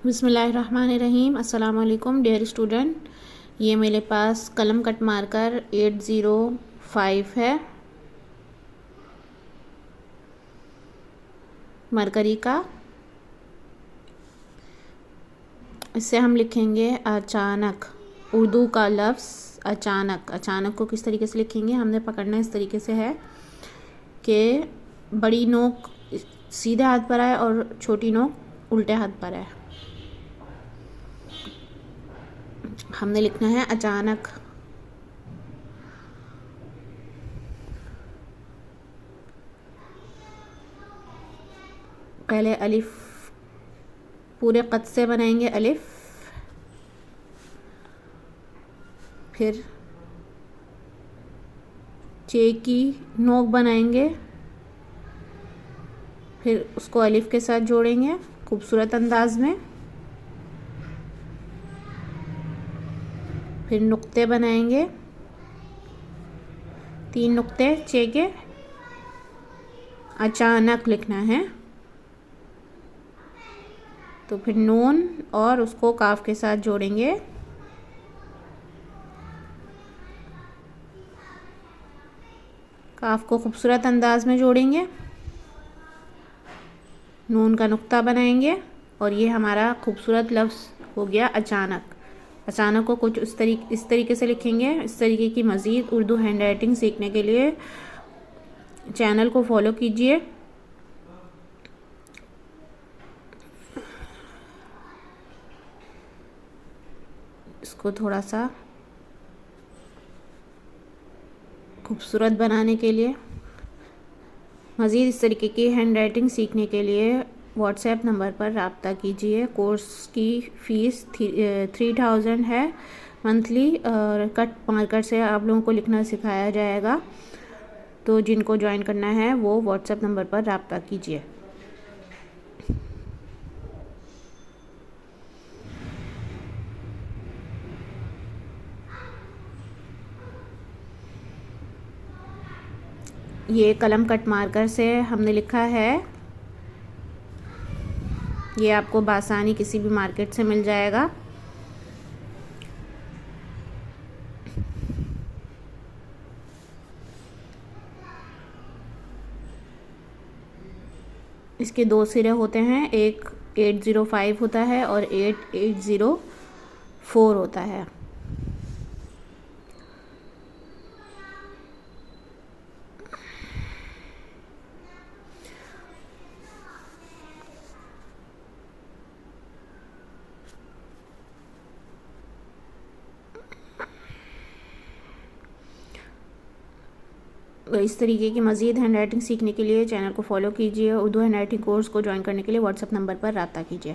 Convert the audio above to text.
बिस्मिल्लाहिर्रहमानिर्रहीम। अस्सलाम वालेकुम डियर स्टूडेंट। ये मेरे पास कलम कट मार्कर 805 है मरकरी का। इससे हम लिखेंगे अचानक। उर्दू का लफ्ज़ अचानक। अचानक को किस तरीके से लिखेंगे, हमने पकड़ना इस तरीके से है कि बड़ी नोक सीधे हाथ पर आए और छोटी नोक उल्टे हाथ पर आए। हमने लिखना है अचानक। पहले अलिफ पूरे कद से बनाएंगे अलिफ, फिर चे की नोक बनाएंगे, फिर उसको अलिफ के साथ जोड़ेंगे खूबसूरत अंदाज में, फिर नुक्ते बनाएंगे 3 नुक्ते चे के। अचानक लिखना है तो फिर नून और उसको काफ के साथ जोड़ेंगे, काफ को खूबसूरत अंदाज में जोड़ेंगे, नून का नुक्ता बनाएंगे और ये हमारा खूबसूरत लफ्ज़ हो गया अचानक। अचानक को कुछ इस तरीके से लिखेंगे। इस तरीके की मज़ीद उर्दू हैंड राइटिंग सीखने के लिए चैनल को फॉलो कीजिए। इसको थोड़ा सा खूबसूरत बनाने के लिए, मज़ीद इस तरीके की हैंड राइटिंग सीखने के लिए व्हाट्सएप नंबर पर रब्ता कीजिए। कोर्स की फ़ीस 3000 है मंथली, और कट मार्कर से आप लोगों को लिखना सिखाया जाएगा। तो जिनको ज्वाइन करना है वो व्हाट्सएप नंबर पर रब्ता कीजिए। ये कलम कट मार्कर से हमने लिखा है। ये आपको बासानी किसी भी मार्केट से मिल जाएगा। इसके 2 सिरे होते हैं, एक 805 होता है और 8804 होता है। इस तरीके की मज़ीद हैंड राइटिंग सीखने के लिए चैनल को फॉलो कीजिए। उर्दू हैंड राइटिंग कोर्स को ज्वाइन करने के लिए व्हाट्सएप नंबर पर रब्ता कीजिए।